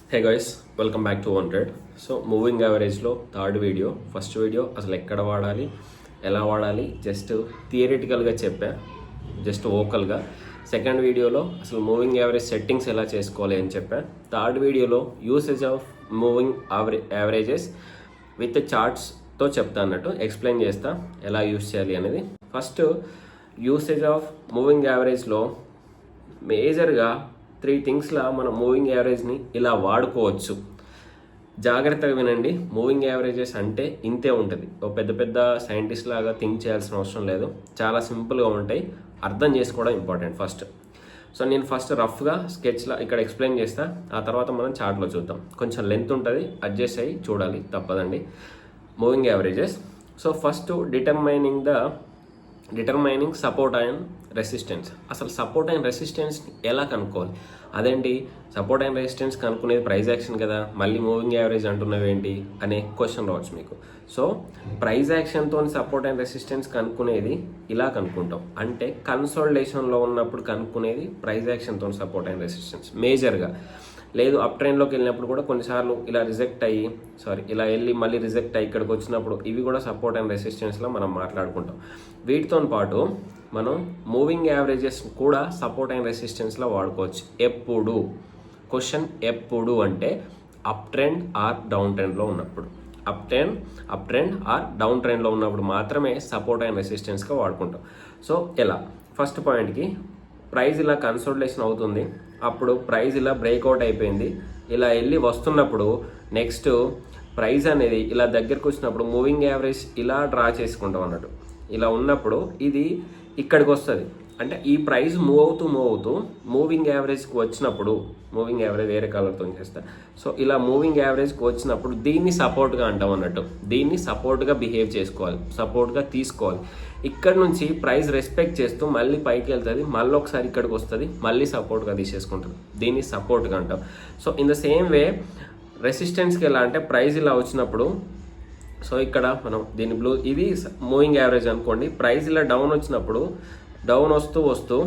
Hey guys, welcome back to 100. So moving యావరేజ్లో third video. First video అసలు ఎక్కడ వాడాలి, ఎలా వాడాలి జస్ట్ థియరిటికల్గా చెప్పా, జస్ట్ వోకల్గా. సెకండ్ వీడియోలో అసలు మూవింగ్ యావరేజ్ సెట్టింగ్స్ ఎలా చేసుకోవాలి అని చెప్పా. థర్డ్ వీడియోలో usage of moving averages with చార్ట్స్తో చెప్తా అన్నట్టు ఎక్స్ప్లెయిన్ చేస్తా ఎలా యూస్ చేయాలి అనేది. ఫస్ట్ యూసేజ్ ఆఫ్ మూవింగ్ యావరేజ్లో మేజర్గా 3 థింగ్స్లా మనం మూవింగ్ యావరేజ్ని ఇలా వాడుకోవచ్చు. జాగ్రత్తగా వినండి. మూవింగ్ యావరేజెస్ అంటే ఇంతే ఉంటుంది. ఒక పెద్ద పెద్ద సైంటిస్ట్ లాగా థింక్ చేయాల్సిన అవసరం లేదు. చాలా సింపుల్గా ఉంటాయి. అర్థం చేసుకోవడం ఇంపార్టెంట్ ఫస్ట్. సో నేను ఫస్ట్ రఫ్గా స్కెచ్లా ఇక్కడ ఎక్స్ప్లెయిన్ చేస్తా. ఆ తర్వాత మనం చార్ట్లో చూద్దాం. కొంచెం లెంత్ ఉంటుంది, అడ్జస్ట్ అయ్యి చూడాలి, తప్పదండి. Moving averages. So first determining support and resistance. అసలు సపోర్ట్ అండ్ రెసిస్టెన్స్ ఎలా కనుక్కోవాలి? అదేంటి సపోర్ట్ అండ్ రెసిస్టెన్స్ కనుక్కునేది ప్రైస్ యాక్షన్ కదా, మళ్ళీ మూవింగ్ యావరేజ్ అంటున్నవి ఏంటి అనే క్వశ్చన్ రావచ్చు మీకు. సో ప్రైస్ యాక్షన్తో సపోర్ట్ అండ్ రెసిస్టెన్స్ కనుక్కునేది ఇలా కనుక్కుంటాం. అంటే కన్సోలిడేషన్లో ఉన్నప్పుడు కనుక్కునేది ప్రైస్ యాక్షన్తో సపోర్ట్ అండ్ రెసిస్టెన్స్ మేజర్గా. లేదు అప్ ట్రైన్లోకి వెళ్ళినప్పుడు కూడా కొన్నిసార్లు ఇలా ఇలా వెళ్ళి మళ్ళీ రిజెక్ట్ అయ్యి ఇక్కడికి వచ్చినప్పుడు ఇవి కూడా సపోర్ట్ అండ్ రెసిస్టెన్స్లో మనం మాట్లాడుకుంటాం. వీటితో పాటు మనం మూవింగ్ యావరేజెస్ కూడా సపోర్ట్ అండ్ రెసిస్టెన్స్లో వాడుకోవచ్చు. ఎప్పుడు క్వశ్చన్ ఎప్పుడు అంటే అప్ ట్రెండ్ ఆర్ డౌన్ ట్రెండ్లో ఉన్నప్పుడు. అప్ ట్రెండ్ ఆర్ డౌన్ ట్రెండ్లో ఉన్నప్పుడు మాత్రమే సపోర్ట్ అండ్ రెసిస్టెన్స్గా వాడుకుంటాం. సో ఎలా? ఫస్ట్ పాయింట్కి ప్రైస్ ఇలా కన్సోలిడేషన్ అవుతుంది, అప్పుడు ప్రైస్ ఇలా బ్రేక్అవుట్ అయిపోయింది, ఇలా వెళ్ళి వస్తున్నప్పుడు నెక్స్ట్ ప్రైస్ అనేది ఇలా దగ్గరకు వచ్చినప్పుడు మూవింగ్ యావరేజ్ ఇలా డ్రా చేసుకుంటాం అన్నట్టు. ఇలా ఉన్నప్పుడు ఇది ఇక్కడికి వస్తుంది. అంటే ఈ ప్రైస్ మూవ్ అవుతూ మూవింగ్ యావరేజ్కి వచ్చినప్పుడు, మూవింగ్ యావరేజ్ వేరే కలర్తో చేస్తా. సో ఇలా మూవింగ్ యావరేజ్కి వచ్చినప్పుడు దీన్ని సపోర్ట్గా అంటాం అన్నట్టు. దీన్ని సపోర్ట్గా బిహేవ్ చేసుకోవాలి, సపోర్ట్గా తీసుకోవాలి. ఇక్కడ నుంచి ప్రైస్ రెస్పెక్ట్ చేస్తూ మళ్ళీ పైకి వెళ్తుంది, మళ్ళీ ఒకసారి ఇక్కడికి వస్తుంది, మళ్ళీ సపోర్ట్గా తీసేసుకుంటుంది. దీన్ని సపోర్ట్గా అంటాం. So in the same way రెసిస్టెన్స్కి ఎలా అంటే ప్రైస్ ఇలా వచ్చినప్పుడు, సో ఇక్కడ మనం దీని ఇది మూవింగ్ యావరేజ్ అనుకోండి. ప్రైస్ ఇలా డౌన్ వచ్చినప్పుడు డౌన్ వస్తూ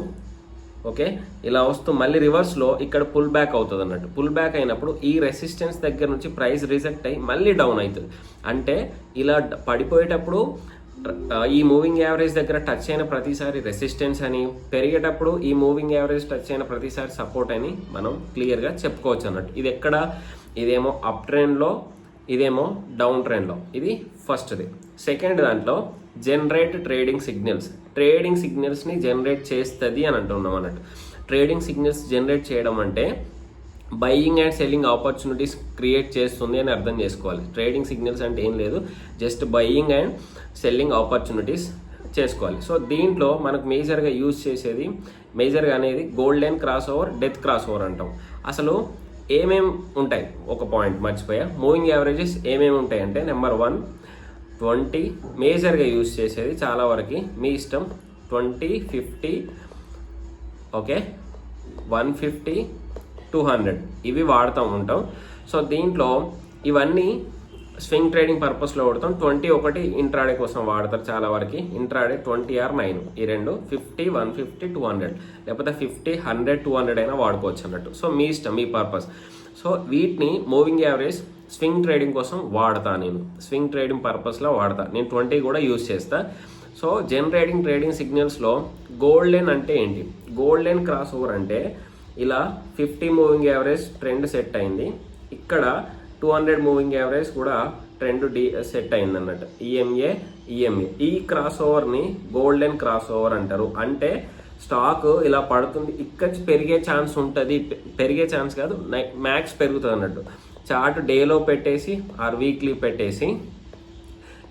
ఓకే ఇలా వస్తూ మళ్ళీ రివర్స్లో ఇక్కడ పుల్ బ్యాక్ అవుతుంది అన్నట్టు. పుల్ బ్యాక్ అయినప్పుడు ఈ రెసిస్టెన్స్ దగ్గర నుంచి ప్రైస్ రిజెక్ట్ అయ్యి మళ్ళీ డౌన్ అవుతుంది. అంటే ఇలా పడిపోయేటప్పుడు ఈ మూవింగ్ యావరేజ్ దగ్గర టచ్ అయిన ప్రతిసారి రెసిస్టెన్స్ అని, పెరిగేటప్పుడు ఈ మూవింగ్ యావరేజ్ టచ్ అయిన ప్రతిసారి సపోర్ట్ అని మనం క్లియర్గా చెప్పుకోవచ్చు అన్నట్టు. ఇది ఎక్కడ? ఇదేమో అప్ ట్రెండ్లో, ఇదేమో డౌన్ ట్రెండ్లో. ఇది ఫస్ట్ది. సెకండ్ దాంట్లో జనరేట్ ట్రేడింగ్ సిగ్నల్స్ని జనరేట్ చేస్తుంది అని అంటున్నాం అన్నట్టు. ట్రేడింగ్ సిగ్నల్స్ జనరేట్ చేయడం అంటే buying and selling opportunities create చేస్తుంది అని అర్థం చేసుకోవాలి. ట్రేడింగ్ సిగ్నల్స్ అంటే ఏం లేదు, just buying and selling opportunities చేసుకోవాలి. సో దీంట్లో మనకు మేజర్గా యూజ్ చేసేది, మేజర్గా అనేది golden cross over, death cross over అంటాం. అసలు ఏమేమి ఉంటాయి? ఒక పాయింట్ మర్చిపోయా. మూవింగ్ యావరేజెస్ ఏమేమి ఉంటాయి అంటే నెంబర్ 1 20 మేజర్గా యూజ్ చేసేది, చాలా వరకు మీ ఇష్టం. 20, 50, ఓకే 150, 200 ఇవి వాడుతూ ఉంటాం. సో దీంట్లో ఇవన్నీ స్వింగ్ ట్రేడింగ్ పర్పస్లో వాడతాం. 21 ఇంట్రాడే కోసం వాడతారు చాలా వరకు. ఇంట్రాడే 20 or 9 ఈ రెండు. 50, 150, 200 లేకపోతే 50, 100, 200 అయినా వాడుకోవచ్చు అన్నట్టు. సో మీ ఇష్టం, మీ పర్పస్. సో వీటిని మూవింగ్ యావరేజ్ స్వింగ్ ట్రేడింగ్ కోసం వాడతా. నేను స్వింగ్ ట్రేడింగ్ పర్పస్లో వాడతా. నేను 20 కూడా యూజ్ చేస్తా. సో జనరేటింగ్ ట్రేడింగ్ సిగ్నల్స్లో గోల్డెన్ అంటే ఏంటి? గోల్డెన్ క్రాస్ ఓవర్ అంటే ఇలా 50 మూవింగ్ యావరేజ్ ట్రెండ్ సెట్ అయింది, ఇక్కడ 200 మూవింగ్ యావరేజ్ కూడా ట్రెండ్ సెట్ అయింది అన్నట్టు. ఈఎంఏ ఈ క్రాస్ ఓవర్ని గోల్డెన్ క్రాస్ ఓవర్ అంటారు. అంటే స్టాక్ ఇలా పడుతుంది, ఇక్కడ పెరిగే ఛాన్స్ ఉంటుంది, పెరిగే ఛాన్స్ కాదు మ్యాక్స్ పెరుగుతుంది అన్నట్టు. చార్ట్ డేలో పెట్టేసి ఆర్ వీక్లీ పెట్టేసి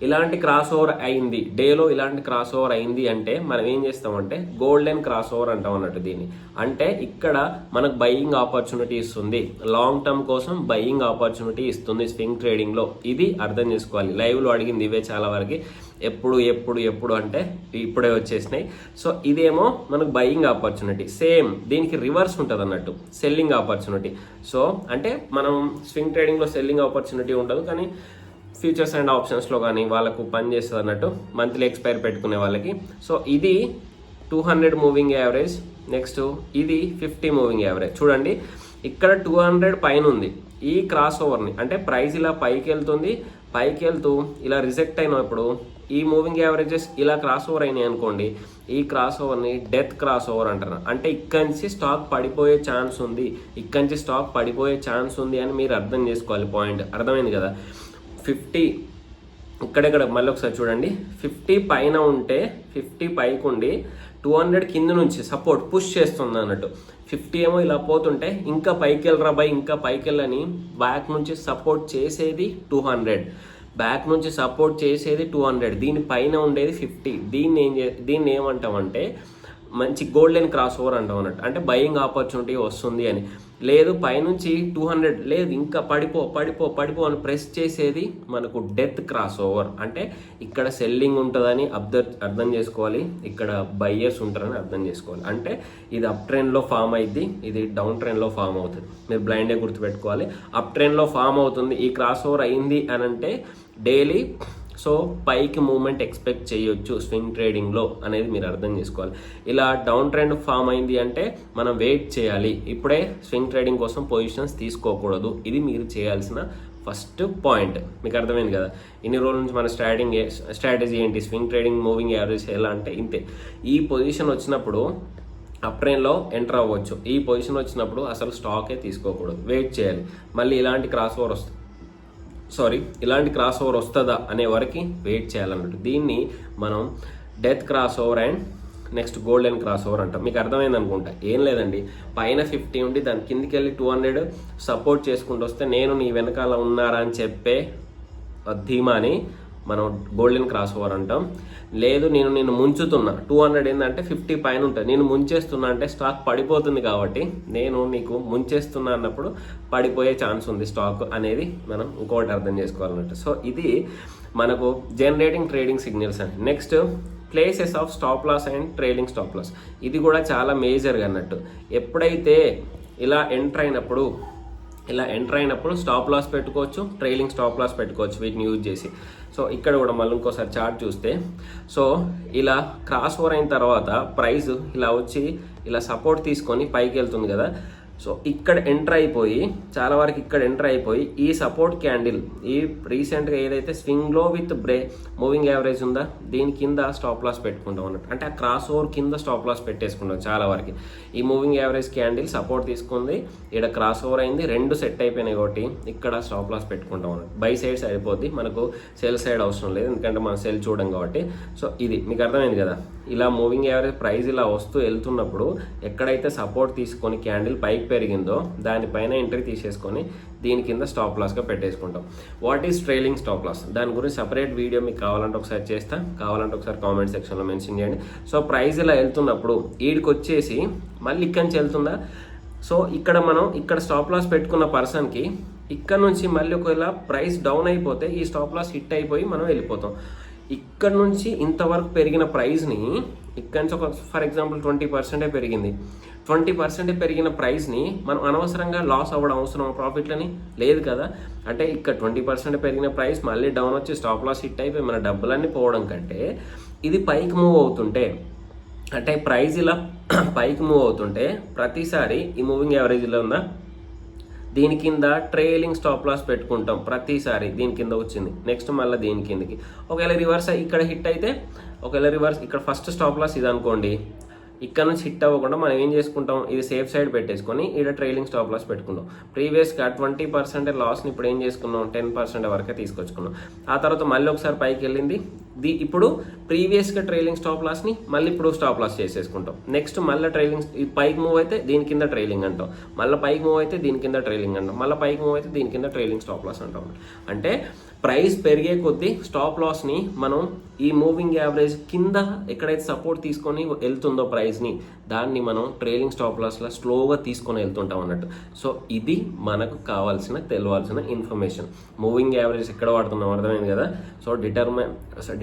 ఇలాంటి క్రాస్ ఓవర్ అయింది, డేలో ఇలాంటి క్రాస్ ఓవర్ అయింది అంటే మనం ఏం చేస్తామంటే గోల్డెన్ క్రాస్ ఓవర్ అంటాం అన్నట్టు దీన్ని. అంటే ఇక్కడ మనకు బయింగ్ ఆపర్చునిటీ ఇస్తుంది, లాంగ్ టర్మ్ కోసం బయింగ్ ఆపర్చునిటీ ఇస్తుంది స్వింగ్ ట్రేడింగ్లో. ఇది అర్థం చేసుకోవాలి. లైవ్లో అడిగింది ఇవే చాలా వరకు. ఎప్పుడు అంటే ఇప్పుడే వచ్చేసినాయి. సో ఇదేమో మనకు బయింగ్ ఆపర్చునిటీ. సేమ్ దీనికి రివర్స్ ఉంటుంది అన్నట్టు, సెల్లింగ్ ఆపర్చునిటీ. సో అంటే మనం స్వింగ్ ట్రేడింగ్లో సెల్లింగ్ ఆపర్చునిటీ ఉండదు, కానీ ఫ్యూచర్స్ అండ్ ఆప్షన్స్లో కానీ వాళ్ళకు పని చేస్తుంది అన్నట్టు, మంత్లీ ఎక్స్పైర్ పెట్టుకునే వాళ్ళకి. సో ఇది 200 మూవింగ్ యావరేజ్. నెక్స్ట్ ఇది 50 మూవింగ్ యావరేజ్. చూడండి ఇక్కడ 200 పైన ఉంది, ఈ క్రాస్ ఓవర్ని అంటే ప్రైస్ ఇలా పైకి వెళ్తూ ఇలా రిజెక్ట్ అయినప్పుడు ఈ మూవింగ్ యావరేజెస్ ఇలా క్రాస్ ఓవర్ అయినాయి అనుకోండి, ఈ క్రాస్ ఓవర్ని డెత్ క్రాస్ ఓవర్ అంటారు. అంటే ఇక్కడి నుంచి స్టాక్ పడిపోయే ఛాన్స్ ఉంది అని మీరు అర్థం చేసుకోవాలి. పాయింట్ అర్థమైంది కదా. 50 ఇక్కడెక్కడ మళ్ళీ ఒకసారి చూడండి, 50 పైన ఉంటే 50 పైకి ఉండి 200 కింద నుంచి సపోర్ట్ పుష్ చేస్తుంది అన్నట్టు. 50 ఏమో ఇలా పోతుంటే ఇంకా పైకి వెళ్ళరా బాయ్, ఇంకా పైకి వెళ్ళని బ్యాక్ నుంచి సపోర్ట్ చేసేది 200, దీనిపైన ఉండేది 50. దీన్ని ఏమంటామంటే మంచి గోల్డెన్ క్రాస్ ఓవర్ అంటాం అన్నట్టు. అంటే బయింగ్ ఆపర్చునిటీ వస్తుంది అని. లేదు పైనుంచి 200 లేదు ఇంకా పడిపో అని ప్రెస్ చేసేది మనకు డెత్ క్రాస్ ఓవర్. అంటే ఇక్కడ సెల్లింగ్ ఉంటుందని అర్థం చేసుకోవాలి, ఇక్కడ బయ్యర్స్ ఉంటారని అర్థం చేసుకోవాలి. అంటే ఇది అప్ ట్రెండ్లో ఫామ్ అయింది, ఇది డౌన్ ట్రెండ్లో ఫామ్ అవుతుంది. మీరు బ్లైండే గుర్తుపెట్టుకోవాలి. అప్ ట్రెండ్లో ఫామ్ అవుతుంది, ఈ క్రాస్ ఓవర్ అయింది అని అంటే డైలీ సో పైకి మూవ్మెంట్ ఎక్స్పెక్ట్ చేయొచ్చు స్వింగ్ ట్రేడింగ్లో అనేది మీరు అర్థం చేసుకోవాలి. ఇలా డౌన్ ట్రెండ్ ఫామ్ అయింది అంటే మనం వెయిట్ చేయాలి, ఇప్పుడే స్వింగ్ ట్రేడింగ్ కోసం పొజిషన్స్ తీసుకోకూడదు. ఇది మీరు చేయాల్సిన ఫస్ట్ పాయింట్. మీకు అర్థమైంది కదా. ఇన్ని రోజుల నుంచి మన స్ట్రాటజీ ఏంటి, స్వింగ్ ట్రేడింగ్, మూవింగ్ యావరేజ్ ఎలా అంటే ఇంతే. ఈ పొజిషన్ వచ్చినప్పుడు అప్ ట్రెండ్లో ఎంటర్ అవ్వచ్చు, ఈ పొజిషన్ వచ్చినప్పుడు అసలు స్టాకే తీసుకోకూడదు, వెయిట్ చేయాలి. మళ్ళీ ఇలాంటి క్రాస్ ఓవర్ వస్తుందా అనే వరకు వెయిట్ చేయాలన్నట్టు. దీన్ని మనం death cross over and next golden cross over అంటాం. మీకు అర్థమైంది అనుకుంటా. ఏం లేదండి, పైన 50 ఉండి దాని కిందికి వెళ్ళి 200 సపోర్ట్ చేసుకుంటూ వస్తే నేను నీ వెనకాల ఉన్నారా అని చెప్పే ధీమాని మనం గోల్డెన్ క్రాస్ ఓవర్ అంటాం. లేదు నేను ముంచుతున్నా, 200 ఏంటంటే 50 పైన ఉంటుంది, నేను ముంచేస్తున్నా అంటే స్టాక్ పడిపోతుంది కాబట్టి నేను నీకు ముంచేస్తున్నా అన్నప్పుడు పడిపోయే ఛాన్స్ ఉంది స్టాక్ అనేది మనం ఇంకోటి అర్థం చేసుకోవాలన్నట్టు. సో ఇది మనకు జనరేటింగ్ ట్రేడింగ్ సిగ్నల్స్ అండి. Next places of stop loss and trailing stop loss. ఇది కూడా చాలా మేజర్గా అన్నట్టు. ఎప్పుడైతే ఇలా ఎంటర్ అయినప్పుడు స్టాప్ లాస్ పెట్టుకోవచ్చు, ట్రైలింగ్ స్టాప్ లాస్ పెట్టుకోవచ్చు వీటిని యూజ్ చేసి. సో ఇక్కడ కూడా మళ్ళీ ఇంకోసారి చార్ట్ చూస్తే, సో ఇలా క్రాస్ ఓవర్ అయిన తర్వాత ప్రైస్ ఇలా వచ్చి ఇలా సపోర్ట్ తీసుకొని పైకి వెళ్తుంది కదా. సో ఇక్కడ ఎంటర్ అయిపోయి చాలా వరకు ఈ సపోర్ట్ క్యాండిల్, ఈ రీసెంట్గా ఏదైతే స్వింగ్లో విత్ మూవింగ్ యావరేజ్ ఉందా దీని కింద స్టాప్ లాస్ పెట్టుకుంటాం అన్నట్టు. అంటే ఆ క్రాస్ ఓవర్ కింద స్టాప్ లాస్ పెట్టేసుకుంటాం చాలా వరకు. ఈ మూవింగ్ యావరేజ్ క్యాండిల్ సపోర్ట్ తీసుకుంది, ఇక్కడ క్రాస్ ఓవర్ అయింది, రెండు సెట్ అయిపోయినాయి కాబట్టి ఇక్కడ స్టాప్ లాస్ పెట్టుకుంటాం అన్నట్టు. బై సైడ్ సరిపోద్ది, మనకు సెల్ సైడ్ అవసరం లేదు, ఎందుకంటే మనం సెల్ చూడం కాబట్టి. సో ఇది మీకు అర్థమైంది కదా. ఇలా మూవింగ్ యావరేజ్ ప్రైస్ ఇలా వస్తూ వెళ్తున్నప్పుడు ఎక్కడైతే సపోర్ట్ తీసుకొని క్యాండిల్ పైకి పెరిగిందో దానిపైన ఎంట్రీ తీసేసుకొని దీని కింద స్టాప్ లాస్గా పెట్టేసుకుంటాం. What is trailing stop loss, దాని గురించి సపరేట్ వీడియో మీకు కావాలంటే ఒకసారి ఒకసారి కామెంట్ సెక్షన్లో మెన్షన్ చేయండి. సో ప్రైస్ ఇలా వెళ్తున్నప్పుడు ఈడికి వచ్చేసి మళ్ళీ ఇక్కడి నుంచి వెళ్తుందా, సో ఇక్కడ స్టాప్ లాస్ పెట్టుకున్న పర్సన్కి ఇక్కడ నుంచి మళ్ళీ ఒకవేళ ప్రైస్ డౌన్ అయిపోతే ఈ స్టాప్ లాస్ హిట్ అయిపోయి మనం వెళ్ళిపోతాం. ఇక్కడ నుంచి ఇంతవరకు పెరిగిన ప్రైస్ని ఇక్కడ నుంచి ఒక ఫర్ ఎగ్జాంపుల్ 20% పెరిగింది, 20% పెరిగిన ప్రైస్ని మనం అనవసరంగా లాస్ అవ్వడం అవసరం ప్రాఫిట్లని లేదు కదా. అంటే ఇక్కడ 20% పెరిగిన ప్రైస్ మళ్ళీ డౌన్ వచ్చి స్టాప్ లాస్ హిట్ అయిపోయి మన డబ్బులన్నీ పోవడం కంటే ఇది పైకి మూవ్ అవుతుంటే, అంటే ప్రైస్ ఇలా పైకి మూవ్ అవుతుంటే ప్రతిసారి ఈ మూవింగ్ యావరేజ్లో ఉందా దీని కింద ట్రైలింగ్ స్టాప్ లాస్ పెట్టుకుంటాం. ప్రతిసారి దీని కింద వచ్చింది, నెక్స్ట్ మళ్ళీ దీని కిందకి. ఒకవేళ రివర్స్ ఇక్కడ హిట్ అయితే, ఇక్కడ ఫస్ట్ స్టాప్ లాస్ ఇది అనుకోండి, ఇక్కడ నుంచి హిట్ అవ్వకుండా మనం ఏం చేసుకుంటాం, ఇది సేఫ్ సైడ్ పెట్టేసుకొని ఇక్కడ ట్రైలింగ్ స్టాప్ లాస్ పెట్టుకుంటాం. ప్రీవియస్గా 20% లాస్ని ఇప్పుడు ఏం చేసుకున్నాం 10% వరకే తీసుకొచ్చుకున్నాం. ఆ తర్వాత మళ్ళీ ఒకసారి పైకి వెళ్ళింది, ఇప్పుడు ప్రీవియస్గా ట్రైలింగ్ స్టాప్ లాస్ని మళ్ళీ ఇప్పుడు స్టాప్ లాస్ చేసేసుకుంటాం. నెక్స్ట్ మళ్ళీ ట్రైలింగ్ పైకి మూవ్ అయితే దీని కింద ట్రైలింగ్ అంటాం, మళ్ళీ పైకి మూవ్ అయితే దీని కింద ట్రైలింగ్ అంటాం, మళ్ళీ పైకి మూవ్ అయితే దీని కింద ట్రైలింగ్ స్టాప్ లాస్ అంటాం. అంటే ప్రైస్ పెరిగే కొద్దీ స్టాప్ లాస్ని మనం ఈ మూవింగ్ యావరేజ్ కింద ఎక్కడైతే సపోర్ట్ తీసుకొని వెళ్తుందో ప్రైస్ని దాన్ని మనం ట్రైలింగ్ స్టాప్ లాస్లో స్లోగా తీసుకొని వెళ్తుంటాం అన్నట్టు. సో ఇది మనకు తెలియాల్సిన ఇన్ఫర్మేషన్. మూవింగ్ యావరేజ్ ఎక్కడ వాడుతున్నాం అర్థమైంది కదా. So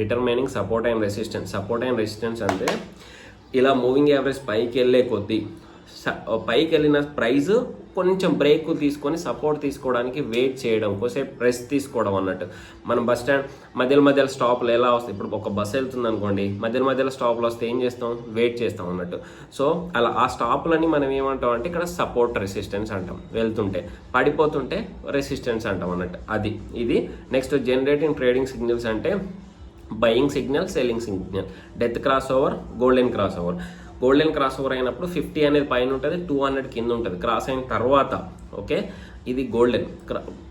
determining support and resistance అంటే ఇలా మూవింగ్ యావరేజ్ పైకి వెళ్ళే కొద్దీ పైకి వెళ్ళిన ప్రైస్ కొంచెం బ్రేక్ తీసుకొని సపోర్ట్ తీసుకోవడానికి వెయిట్ చేయడం, కొద్దిసేపు రెస్ట్ తీసుకోవడం అన్నట్టు. మనం బస్ స్టాండ్ మధ్యలో స్టాప్లు ఎలా వస్తాయి, ఇప్పుడు ఒక బస్ వెళ్తుంది అనుకోండి, మధ్యలో స్టాప్లు వస్తే ఏం చేస్తాం, వెయిట్ చేస్తాం అన్నట్టు. సో అలా ఆ స్టాప్లని మనం ఏమంటాం అంటే ఇక్కడ సపోర్ట్ రెసిస్టెన్స్ అంటాం. వెళ్తుంటే పడిపోతుంటే రెసిస్టెన్స్ అంటాం అన్నట్టు. అది ఇది నెక్స్ట్ జనరేటింగ్ ట్రేడింగ్ సిగ్నల్స్ అంటే buying signal, selling signal, death cross over, golden cross over. Golden cross over అయినప్పుడు 50 అనేది పైన ఉంటుంది, 200 కింద ఉంటుంది. క్రాస్ అయిన తర్వాత ఓకే, ఇది గోల్డెన్.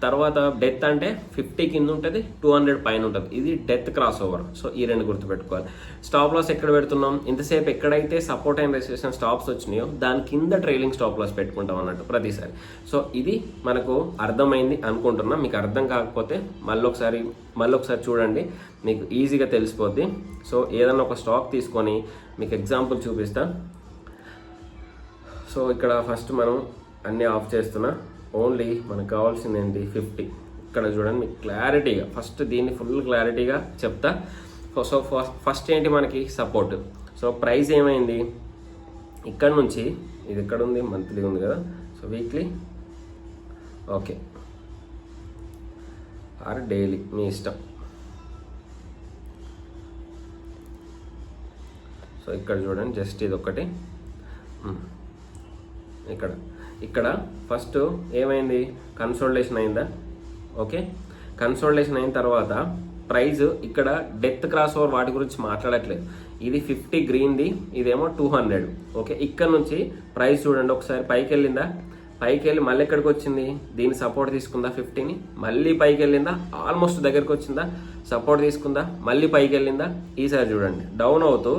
తర్వాత డెత్ అంటే 50 కింద ఉంటుంది, 200 పైన ఉంటుంది. ఇది డెత్ క్రాస్ ఓవర్. సో ఈ రెండు గుర్తుపెట్టుకోవాలి. స్టాప్ లాస్ ఎక్కడ పెడుతున్నాం, ఇంతసేపు ఎక్కడైతే సపోర్ట్ అండ్ రెసిస్టెన్స్ స్టాప్స్ వచ్చినాయో దాని కింద ట్రైలింగ్ స్టాప్ లాస్ పెట్టుకుంటాం అన్నట్టు ప్రతిసారి. సో ఇది మనకు అర్థమైంది అనుకుంటున్నా. మీకు అర్థం కాకపోతే మళ్ళీ ఒకసారి చూడండి, మీకు ఈజీగా తెలిసిపోద్ది. సో ఏదన్నా ఒక స్టాక్ తీసుకొని మీకు ఎగ్జాంపుల్ చూపిస్తా. సో ఇక్కడ ఫస్ట్ మనం అన్నీ ఆఫ్ చేస్తున్నా. ఓన్లీ మనకు కావాల్సింది ఏంటి, 50. ఇక్కడ చూడండి మీకు క్లారిటీగా, ఫస్ట్ దీన్ని ఫుల్ క్లారిటీగా చెప్తా. సో ఫస్ట్ ఏంటి మనకి సపోర్ట్. సో ప్రైస్ ఏమైంది, ఇక్కడ నుంచి ఇది ఎక్కడ ఉంది, మంత్లీ ఉంది కదా, so weekly okay or daily మీ ఇష్టం. సో ఇక్కడ చూడండి జస్ట్ ఇది ఒకటి. ఇక్కడ ఫస్ట్ ఏమైంది, కన్సోలిడేషన్ అయిందా, ఓకే. కన్సోలిడేషన్ అయిన తర్వాత ప్రైజ్ ఇక్కడ డెత్ క్రాస్ ఓవర్ వాటి గురించి మాట్లాడట్లేదు. ఇది 50 గ్రీన్ది, ఇదేమో 200, ఓకే. ఇక్కడ నుంచి ప్రైస్ చూడండి ఒకసారి పైకి వెళ్ళిందా, పైకి వెళ్ళి మళ్ళీ ఎక్కడికి వచ్చింది, దీని సపోర్ట్ తీసుకుందా 50ని, మళ్ళీ పైకి వెళ్ళిందా, ఆల్మోస్ట్ దగ్గరికి వచ్చిందా, సపోర్ట్ తీసుకుందా, మళ్ళీ పైకి వెళ్ళిందా. ఈసారి చూడండి డౌన్ అవుతూ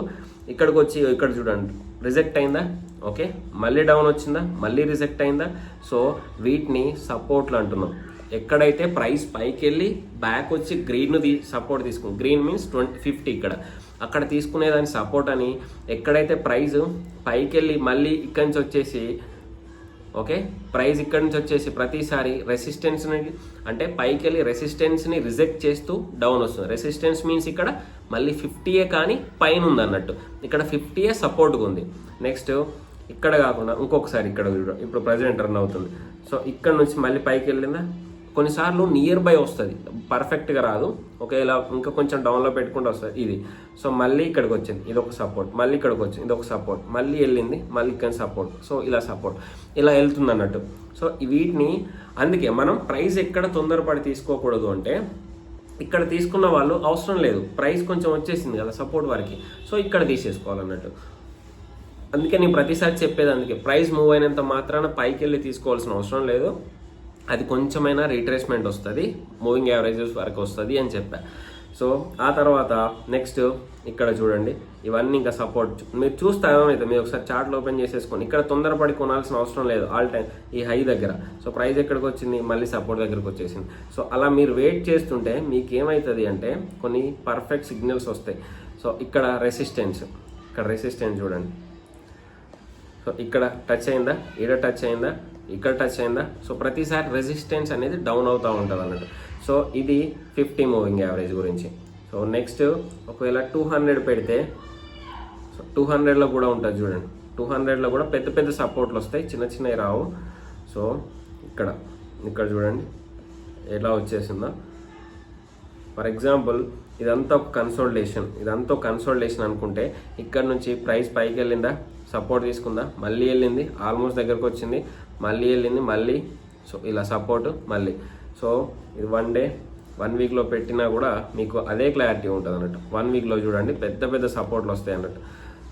ఇక్కడికి వచ్చి ఇక్కడ చూడండి రిజెక్ట్ అయిందా, ఓకే. మళ్ళీ డౌన్ వచ్చిందా, మళ్ళీ రిజెక్ట్ అయిందా. సో వీటిని సపోర్ట్లు అంటున్నాం. ఎక్కడైతే ప్రైస్ పైకి వెళ్ళి బ్యాక్ వచ్చి గ్రీన్ సపోర్ట్ తీసుకుంది, గ్రీన్ మీన్స్ 50 ఇక్కడ, అక్కడ తీసుకునేదాన్ని సపోర్ట్ అని. ఎక్కడైతే ప్రైస్ పైకి వెళ్ళి మళ్ళీ ఇక్కడి నుంచి వచ్చేసి ఓకే, ప్రైస్ ఇక్కడి నుంచి వచ్చేసి ప్రతిసారి రెసిస్టెన్స్ని అంటే పైకి వెళ్ళి రెసిస్టెన్స్ని రిజెక్ట్ చేస్తూ డౌన్ వస్తుంది. రెసిస్టెన్స్ మీన్స్ ఇక్కడ మళ్ళీ 50 కానీ పైన ఉంది అన్నట్టు, ఇక్కడ 50 సపోర్ట్గా ఉంది. నెక్స్ట్ ఇక్కడ కాకుండా ఇంకొకసారి ఇక్కడ ఇప్పుడు ప్రజెంట్ రన్ అవుతుంది. సో ఇక్కడ నుంచి మళ్ళీ పైకి వెళ్ళిందా, కొన్నిసార్లు నియర్ బై వస్తుంది, పర్ఫెక్ట్గా రాదు, ఒకవేళ ఇంకా కొంచెం డౌన్లో పెట్టుకుంటూ వస్తుంది ఇది. సో మళ్ళీ ఇక్కడికి వచ్చింది, ఇది ఒక సపోర్ట్, మళ్ళీ ఇక్కడికి వచ్చింది, ఇది ఒక సపోర్ట్, మళ్ళీ వెళ్ళింది, మళ్ళీ ఇక్కడ సపోర్ట్. సో ఇలా సపోర్ట్ ఇలా వెళ్తుంది అన్నట్టు. సో వీటిని అందుకే మనం ప్రైస్ ఎక్కడ తొందరపడి తీసుకోకూడదు అంటే, ఇక్కడ తీసుకున్న వాళ్ళు అవసరం లేదు, ప్రైస్ కొంచెం వచ్చేసింది కదా సపోర్ట్ వరకు, సో ఇక్కడ తీసేసుకోవాలన్నట్టు. అందుకే నేను ప్రతిసారి చెప్పేది అందుకే, ప్రైస్ మూవ్ అయినంత మాత్రాన పైకి వెళ్ళి తీసుకోవాల్సిన అవసరం లేదు, అది కొంచెమైనా రీట్రేస్మెంట్ వస్తుంది, మూవింగ్ యావరేజెస్ వరకు వస్తుంది అని చెప్పా. సో ఆ తర్వాత నెక్స్ట్ ఇక్కడ చూడండి, ఇవన్నీ ఇంకా సపోర్ట్ మీరు చూస్తే ఏమైతే, మీరు ఒకసారి చార్ట్లో ఓపెన్ చేసేసుకోండి. ఇక్కడ తొందరపడి కొనాల్సిన అవసరం లేదు, ఆల్ టైం ఈ హై దగ్గర. సో ప్రైస్ ఎక్కడికి వచ్చింది, మళ్ళీ సపోర్ట్ దగ్గరకు వచ్చేసింది. సో అలా మీరు వెయిట్ చేస్తుంటే మీకు ఏమవుతుంది అంటే కొన్ని పర్ఫెక్ట్ సిగ్నల్స్ వస్తాయి. సో ఇక్కడ రెసిస్టెన్స్ చూడండి. సో ఇక్కడ టచ్ అయిందా, ఈడ టచ్ అయిందా, ఇక్కడ టచ్ అయిందా. సో ప్రతిసారి రెసిస్టెన్స్ అనేది డౌన్ అవుతూ ఉంటుంది అన్నట్టు. సో ఇది 50 మూవింగ్ యావరేజ్ గురించి. సో నెక్స్ట్ ఒకవేళ 200 పెడితే, సో 200లో కూడా ఉంటుంది చూడండి, 200లో కూడా పెద్ద పెద్ద సపోర్ట్లు వస్తాయి, చిన్నవి రావు. సో ఇక్కడ చూడండి ఎలా వచ్చేసిందో. ఫర్ ఎగ్జాంపుల్ ఇదంతా ఒక కన్సోలిడేషన్ అనుకుంటే, ఇక్కడ నుంచి ప్రైస్ పైకి వెళ్ళిందా, సపోర్ట్ తీసుకుందా, మళ్ళీ వెళ్ళింది, ఆల్మోస్ట్ దగ్గరకు వచ్చింది, మళ్ళీ వెళ్ళింది, మళ్ళీ సో ఇలా సపోర్ట్ మళ్ళీ. సో ఇది 1 డే 1 వీక్లో పెట్టినా కూడా మీకు అదే క్లారిటీ ఉంటుంది అన్నట్టు. 1 వీక్లో చూడండి పెద్ద సపోర్ట్లు వస్తాయి అన్నట్టు.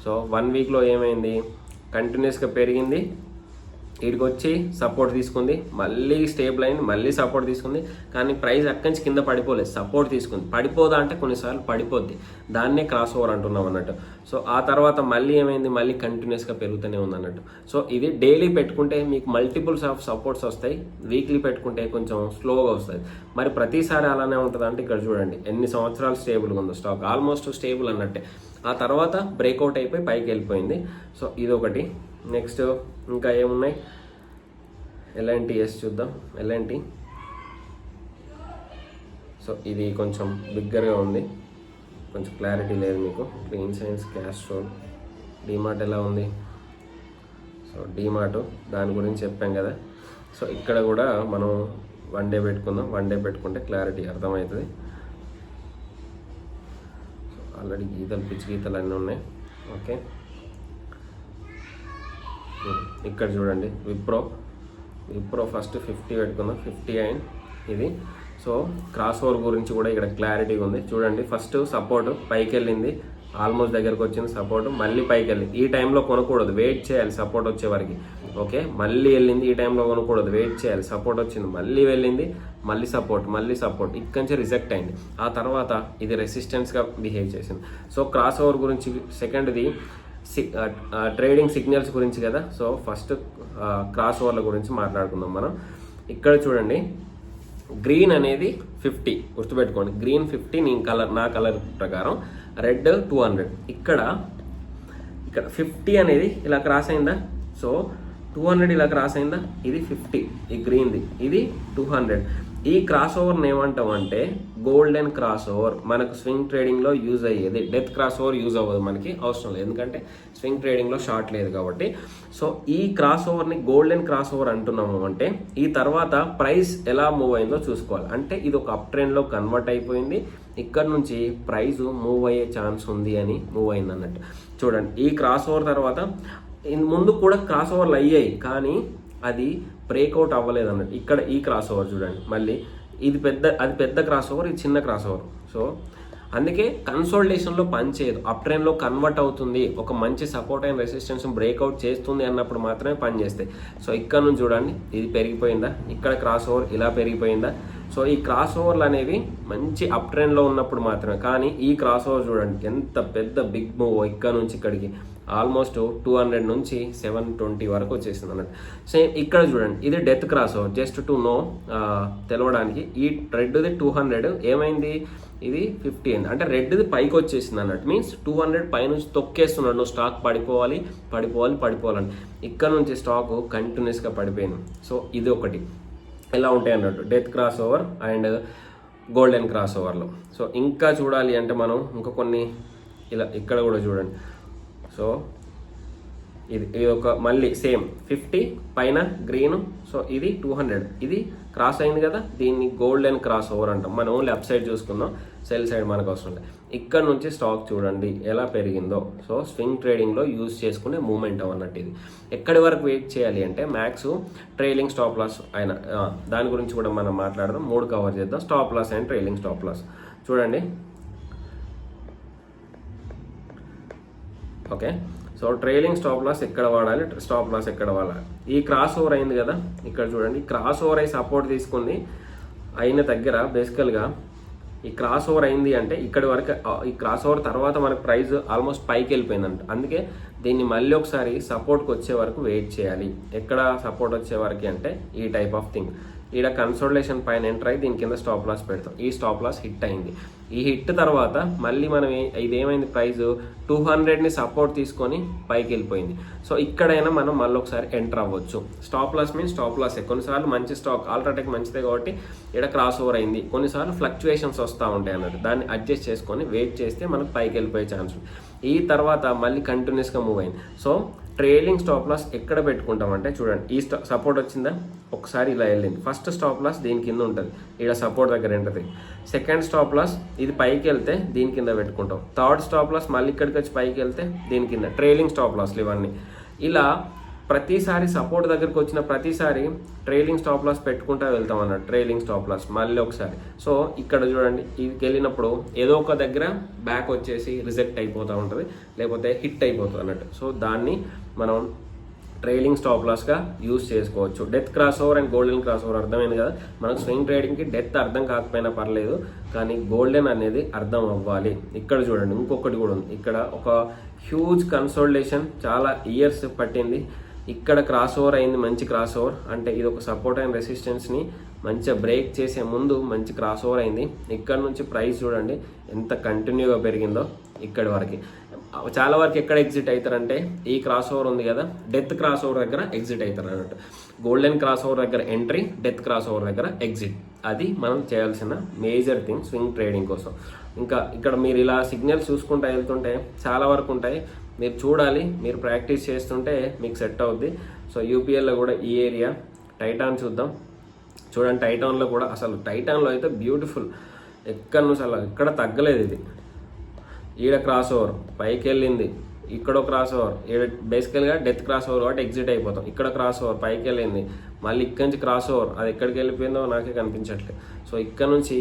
సో 1 వీక్లో ఏమైంది, కంటిన్యూస్గా పెరిగింది, వీడికి వచ్చి సపోర్ట్ తీసుకుంది, మళ్ళీ స్టేబుల్ అయింది, మళ్ళీ సపోర్ట్ తీసుకుంది, కానీ ప్రైస్ అక్కడి నుంచి కింద పడిపోలేదు, సపోర్ట్ తీసుకుంది. పడిపోదా అంటే కొన్నిసార్లు పడిపోద్ది, దాన్నే క్రాస్ ఓవర్ అంటున్నాం అన్నట్టు. సో ఆ తర్వాత మళ్ళీ ఏమైంది, మళ్ళీ కంటిన్యూస్గా పెరుగుతూనే ఉంది అన్నట్టు. సో ఇది డైలీ పెట్టుకుంటే మీకు మల్టిపుల్స్ ఆఫ్ సపోర్ట్స్ వస్తాయి, వీక్లీ పెట్టుకుంటే కొంచెం స్లోగా వస్తుంది. మరి ప్రతిసారి అలానే ఉంటుంది అంటే ఇక్కడ చూడండి ఎన్ని సంవత్సరాలు స్టేబుల్గా ఉందో స్టాక్, ఆల్మోస్ట్ స్టేబుల్ అన్నట్టే. ఆ తర్వాత బ్రేక్అవుట్ అయిపోయి పైకి వెళ్ళిపోయింది. సో ఇది ఒకటి. నెక్స్ట్ ఇంకా ఏమున్నాయి, ఎల్ఎన్టీఎస్ చూద్దాం. ఎల్ఎన్టీ సో ఇది కొంచెం బిగ్గర్గా ఉంది, కొంచెం క్లారిటీ లేదు మీకు. క్లీన్ సైన్స్, క్యాస్ట్రోల్, డీమార్ట్ ఎలా ఉంది. సో డీమార్ట్ దాని గురించి చెప్పాం కదా. సో ఇక్కడ కూడా మనం 1 డే పెట్టుకుందాం. 1 డే పెట్టుకుంటే క్లారిటీ అర్థమవుతుంది. ఆల్రెడీ గీతలు పిచ్చి గీతలు అన్నీ ఉన్నాయి. ఓకే, ఇక్కడ చూడండి విప్రో ఫస్ట్ 50 పెట్టుకుందాం. 50 అయింది ఇది. సో క్రాస్ ఓవర్ గురించి కూడా ఇక్కడ క్లారిటీగా ఉంది చూడండి. ఫస్ట్ సపోర్ట్ పైకి వెళ్ళింది, ఆల్మోస్ట్ దగ్గరకు వచ్చింది సపోర్ట్, మళ్ళీ పైకి వెళ్ళింది. ఈ టైంలో కొనకూడదు, వెయిట్ చేయాలి సపోర్ట్ వచ్చే వరకు. ఓకే, మళ్ళీ వెళ్ళింది, ఈ టైంలో కొనకూడదు, వెయిట్ చేయాలి. సపోర్ట్ వచ్చింది, మళ్ళీ వెళ్ళింది, మళ్ళీ సపోర్ట్, ఇక్కడి నుంచి రిజెక్ట్ అయింది. ఆ తర్వాత ఇది రెసిస్టెన్స్గా బిహేవ్ చేసింది. సో క్రాస్ ఓవర్ గురించి సెకండ్ది ట్రేడింగ్ సిగ్నల్స్ గురించి కదా. సో ఫస్ట్ క్రాస్ ఓవర్ల గురించి మాట్లాడుకుందాం మనం. ఇక్కడ చూడండి, గ్రీన్ అనేది 50 గుర్తుపెట్టుకోండి. గ్రీన్ 50 నా కలర్ ప్రకారం, రెడ్ 200. ఇక్కడ 50 అనేది ఇలా క్రాస్ అయిందా, సో 200 ఇలా క్రాస్ అయిందా, ఇది 50 ఈ గ్రీన్ది, ఇది 200. ఈ క్రాస్ ఓవర్ని ఏమంటామంటే గోల్డెన్ క్రాస్ ఓవర్. మనకు స్వింగ్ ట్రేడింగ్లో యూజ్ అయ్యేది. డెత్ క్రాస్ ఓవర్ యూజ్ అవ్వదు, మనకి అవసరం లేదు, ఎందుకంటే స్వింగ్ ట్రేడింగ్లో షార్ట్ లేదు కాబట్టి. సో ఈ క్రాస్ ఓవర్ని గోల్డెన్ క్రాస్ ఓవర్ అంటున్నాము అంటే ఈ తర్వాత ప్రైస్ ఎలా మూవ్ అయిందో చూసుకోవాలి. అంటే ఇది ఒక అప్ ట్రెండ్లో కన్వర్ట్ అయిపోయింది, ఇక్కడ నుంచి ప్రైస్ మూవ్ అయ్యే ఛాన్స్ ఉంది అని మూవ్ అయింది అన్నట్టు. చూడండి, ఈ క్రాస్ ఓవర్ తర్వాత ముందు కూడా క్రాస్ ఓవర్లు అయ్యాయి, కానీ అది బ్రేక్అవుట్ అవ్వలేదు అన్నట్టు. ఇక్కడ ఈ క్రాస్ ఓవర్ చూడండి, మళ్ళీ అది పెద్ద క్రాస్ ఓవర్, ఇది చిన్న క్రాస్ ఓవర్. సో అందుకే కన్సోలిడేషన్లో పనిచేయదు. అప్ ట్రెండ్లో కన్వర్ట్ అవుతుంది, ఒక మంచి సపోర్ట్ అండ్ రెసిస్టెన్స్ బ్రేక్అవుట్ చేస్తుంది అన్నప్పుడు మాత్రమే పనిచేస్తాయి. సో ఇక్కడ నుంచి చూడండి, ఇది పెరిగిపోయిందా, ఇక్కడ క్రాస్ ఓవర్ ఇలా పెరిగిపోయిందా. సో ఈ క్రాస్ ఓవర్లు అనేవి మంచి అప్ ట్రెండ్లో ఉన్నప్పుడు మాత్రమే. కానీ ఈ క్రాస్ ఓవర్ చూడండి ఎంత పెద్ద బిగ్ మూవ్, ఇక్కడ నుంచి ఇక్కడికి ఆల్మోస్ట్ 200 నుంచి 720 వరకు వచ్చేసింది అన్నట్టు. సేమ్ ఇక్కడ చూడండి, ఇది death cross over. Just to know తెలవడానికి, ఈ రెడ్ది 200 ఏమైంది, ఇది 50 అయింది. అంటే రెడ్ది పైకి వచ్చేసింది అన్నట్టు. మీన్స్ 200 పైనుంచి తొక్కేస్తున్నాడు, నువ్వు స్టాక్ పడిపోవాలని. ఇక్కడ నుంచి స్టాక్ కంటిన్యూస్గా పడిపోయింది. సో ఇది ఒకటి ఎలా ఉంటాయి అన్నట్టు death cross over and golden cross ఓవర్లో. సో ఇంకా చూడాలి అంటే మనం ఇంకా కొన్ని ఇలా ఇక్కడ కూడా చూడండి. సో ఇది ఒక మళ్ళీ సేమ్ 50 పైన గ్రీన్. సో ఇది 200, ఇది క్రాస్ అయింది కదా, దీన్ని గోల్డెన్ క్రాస్ ఓవర్ అంటాం. మనం ఓన్లీ అప్ సైడ్ చూసుకుందాం, సెల్ సైడ్ మనకు అవసరం లేదు. ఇక్కడ నుంచి స్టాక్ చూడండి ఎలా పెరిగిందో. సో స్వింగ్ ట్రేడింగ్లో యూజ్ చేసుకునే మూమెంట్ అన్నట్టు. ఇది ఎక్కడి వరకు వెయిట్ చేయాలి అంటే మ్యాక్స్ ట్రైలింగ్ స్టాప్ లాస్ అయినా, దాని గురించి కూడా మనం మాట్లాడదాం. 3 కవర్ చేద్దాం, stop loss and trailing stop loss. చూడండి, okay. So trailing stop loss ఎక్కడ వాడాలి, స్టాప్ లాస్ ఎక్కడ వాడాలి. ఈ క్రాస్ ఓవర్ అయింది కదా, ఇక్కడ చూడండి, క్రాస్ ఓవర్ అయి సపోర్ట్ తీసుకుంది అయిన దగ్గర బేసికల్గా ఈ క్రాస్ ఓవర్ అయింది అంటే ఇక్కడి వరకు. ఈ క్రాస్ ఓవర్ తర్వాత మనకు ప్రైస్ ఆల్మోస్ట్ పైకి వెళ్ళిపోయిందంట. అందుకే దీన్ని మళ్ళీ ఒకసారి సపోర్ట్కి వచ్చే వరకు వెయిట్ చేయాలి. ఎక్కడ సపోర్ట్ వచ్చే వరకు అంటే ఈ టైప్ ఆఫ్ థింగ్. ఈడ కన్సోలిడేషన్ పైన ఎంటర్ అయ్యి దీని కింద స్టాప్ లాస్ పెడతాం. ఈ స్టాప్ లాస్ హిట్ అయింది. ఈ హిట్ తర్వాత మళ్ళీ మనం ఇదేమైంది, ప్రైస్ 200ని సపోర్ట్ తీసుకొని పైకి వెళ్ళిపోయింది. సో ఇక్కడైనా మనం మళ్ళీ ఒకసారి ఎంటర్ అవ్వచ్చు. Stop loss means stop loss. కొన్నిసార్లు మంచి స్టాక్ అల్ట్రాటెక్ మంచిదే కాబట్టి ఇక్కడ క్రాస్ ఓవర్ అయింది. కొన్నిసార్లు ఫ్లక్చుయేషన్స్ వస్తూ ఉంటాయి అన్నట్టు. దాన్ని అడ్జస్ట్ చేసుకొని వెయిట్ చేస్తే మనకు పైకి వెళ్ళిపోయే ఛాన్స్ ఉంది. ఈ తర్వాత మళ్ళీ కంటిన్యూస్గా మూవ్ అయింది. సో ట్రైలింగ్ స్టాప్ లాస్ ఎక్కడ పెట్టుకుంటామంటే చూడండి, ఈ సపోర్ట్ వచ్చిందా, ఒకసారి ఇలా వెళ్ళింది. ఫస్ట్ స్టాప్ లాస్ దీని కింద ఉంటుంది, ఇక్కడ సపోర్ట్ దగ్గర ఉంటుంది. సెకండ్ స్టాప్ లాస్ ఇది పైకి వెళ్తే దీని కింద పెట్టుకుంటాం. థర్డ్ స్టాప్ లాస్ మళ్ళీ ఇక్కడికి వచ్చి పైకి వెళ్తే దీని కింద. ట్రైలింగ్ స్టాప్ లాస్లు ఇవన్నీ. ఇలా ప్రతిసారి సపోర్ట్ దగ్గరకు వచ్చిన ప్రతిసారి ట్రైలింగ్ స్టాప్ లాస్ పెట్టుకుంటూ వెళ్తాం అన్నట్టు. ట్రైలింగ్ స్టాప్ లాస్ మళ్ళీ ఒకసారి. సో ఇక్కడ చూడండి, ఇదికి వెళ్ళినప్పుడు ఏదో ఒక దగ్గర బ్యాక్ వచ్చేసి రిజెక్ట్ అయిపోతూ ఉంటుంది, లేకపోతే హిట్ అయిపోతుంది అన్నట్టు. సో దాన్ని మనం ట్రైలింగ్ స్టాప్ లాస్గా యూజ్ చేసుకోవచ్చు. Death cross over and golden cross over అర్థమైంది కదా. మనకు స్వింగ్ ట్రేడింగ్కి డెత్ అర్థం కాకపోయినా పర్లేదు, కానీ గోల్డెన్ అనేది అర్థం అవ్వాలి. ఇక్కడ చూడండి, ఇంకొకటి కూడా ఉంది. ఇక్కడ ఒక హ్యూజ్ కన్సోలిడేషన్ చాలా ఇయర్స్ పట్టింది. ఇక్కడ క్రాస్ ఓవర్ అయింది, మంచి క్రాస్ ఓవర్. అంటే ఇది ఒక సపోర్ట్ అండ్ రెసిస్టెన్స్ని మంచిగా బ్రేక్ చేసే ముందు మంచి క్రాస్ ఓవర్ అయింది. ఇక్కడ నుంచి ప్రైస్ చూడండి ఎంత కంటిన్యూగా పెరిగిందో ఇక్కడి వరకు. చాలా వరకు ఎక్కడ ఎగ్జిట్ అవుతారంటే ఈ క్రాస్ ఓవర్ ఉంది కదా, డెత్ క్రాస్ ఓవర్ దగ్గర ఎగ్జిట్ అవుతారు అన్నట్టు. గోల్డెన్ క్రాస్ ఓవర్ దగ్గర ఎంట్రీ, డెత్ క్రాస్ ఓవర్ దగ్గర ఎగ్జిట్. అది మనం చేయాల్సిన మేజర్ థింగ్ స్వింగ్ ట్రేడింగ్ కోసం. ఇంకా ఇక్కడ మీరు ఇలా సిగ్నల్స్ చూసుకుంటూ వెళ్తుంటే చాలా వరకు ఉంటాయి, మీరు చూడాలి. మీరు ప్రాక్టీస్ చేస్తుంటే మీకు సెట్ అవుద్ది. సో యూపీఎల్లో కూడా ఈ ఏరియా టైటాన్ చూద్దాం. చూడండి టైటాన్లో కూడా అసలు టైటాన్లో అయితే బ్యూటిఫుల్, ఎక్కడ తగ్గలేదు. ఇది ఈడ క్రాస్ ఓవర్ పైకి వెళ్ళింది, ఇక్కడ క్రాస్ ఓవర్, ఈడ బేసికల్గా డెత్ క్రాస్ ఓవర్ కాబట్టి ఎగ్జిట్ అయిపోతాం. ఇక్కడ క్రాస్ ఓవర్ పైకి వెళ్ళింది, మళ్ళీ ఇక్కడి నుంచి క్రాస్ ఓవర్, అది ఎక్కడికి వెళ్ళిపోయిందో నాకే కనిపించట్లేదు. సో ఇక్కడ నుంచి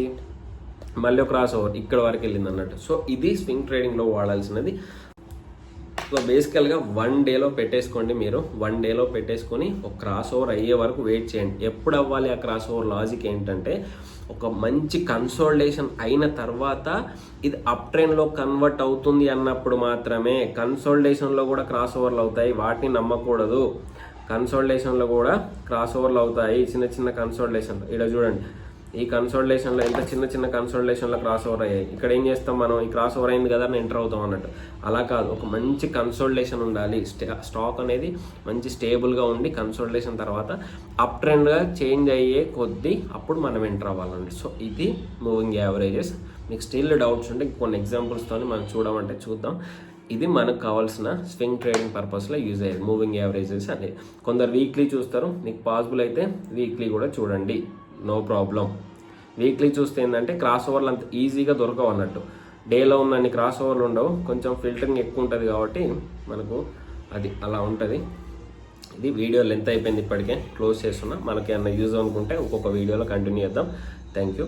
మళ్ళీ క్రాస్ ఓవర్ ఇక్కడ వరకు వెళ్ళింది అన్నట్టు. సో ఇది స్వింగ్ ట్రేడింగ్లో వాడాల్సినది. సో బేసికల్గా 1 డేలో పెట్టేసుకోండి. మీరు 1 డేలో పెట్టేసుకొని ఒక క్రాస్ ఓవర్ అయ్యే వరకు వెయిట్ చేయండి. ఎప్పుడు అవ్వాలి ఆ క్రాస్ ఓవర్? లాజిక్ ఏంటంటే ఒక మంచి కన్సోలిడేషన్ అయిన తర్వాత ఇది అప్ ట్రెండ్లో కన్వర్ట్ అవుతుంది అన్నప్పుడు మాత్రమే. కన్సోలిడేషన్లో కూడా క్రాస్ ఓవర్లు అవుతాయి, వాటిని నమ్మకూడదు. కన్సోలిడేషన్లో కూడా క్రాస్ ఓవర్లు అవుతాయి, చిన్న కన్సోలిడేషన్. ఇక్కడ చూడండి ఈ కన్సోలిడేషన్లో ఎంత చిన్న కన్సోలిడేషన్లో క్రాస్ ఓవర్ అయ్యాయి. ఇక్కడ ఏం చేస్తాం మనం, ఈ క్రాస్ ఓవర్ అయింది కదా అని ఎంటర్ అవుతాం అన్నట్టు. అలా కాదు, ఒక మంచి కన్సోలిడేషన్ ఉండాలి. స్టాక్ అనేది మంచి స్టేబుల్గా ఉండి కన్సోలిడేషన్ తర్వాత అప్ ట్రెండ్గా చేంజ్ అయ్యే కొద్దీ అప్పుడు మనం ఎంటర్ అవ్వాలండి. సో ఇది మూవింగ్ యావరేజెస్. మీకు స్టిల్ డౌట్స్ ఉంటే కొన్ని ఎగ్జాంపుల్స్తో మనం చూడమంటే చూద్దాం. ఇది మనకు కావాల్సిన స్వింగ్ ట్రేడింగ్ పర్పస్లో యూజ్ అయ్యేది మూవింగ్ యావరేజెస్ అనేది. కొందరు వీక్లీ చూస్తారు, మీకు పాసిబుల్ అయితే వీక్లీ కూడా చూడండి, నో ప్రాబ్లం. వీక్లీ చూస్తే ఏంటంటే క్రాస్ ఓవర్లు అంత ఈజీగా దొరకవు అన్నట్టు. డేలో ఉన్నన్ని క్రాస్ ఓవర్లు ఉండవు, కొంచెం ఫిల్టరింగ్ ఎక్కువ ఉంటుంది కాబట్టి మనకు అది అలా ఉంటుంది. ఇది వీడియో లెంత్ అయిపోయింది, ఇప్పటికే క్లోజ్ చేస్తున్నా. మనకి ఏమన్నా యూజ్ అనుకుంటే ఇంకొక వీడియోలో కంటిన్యూ చేద్దాం. Thank you.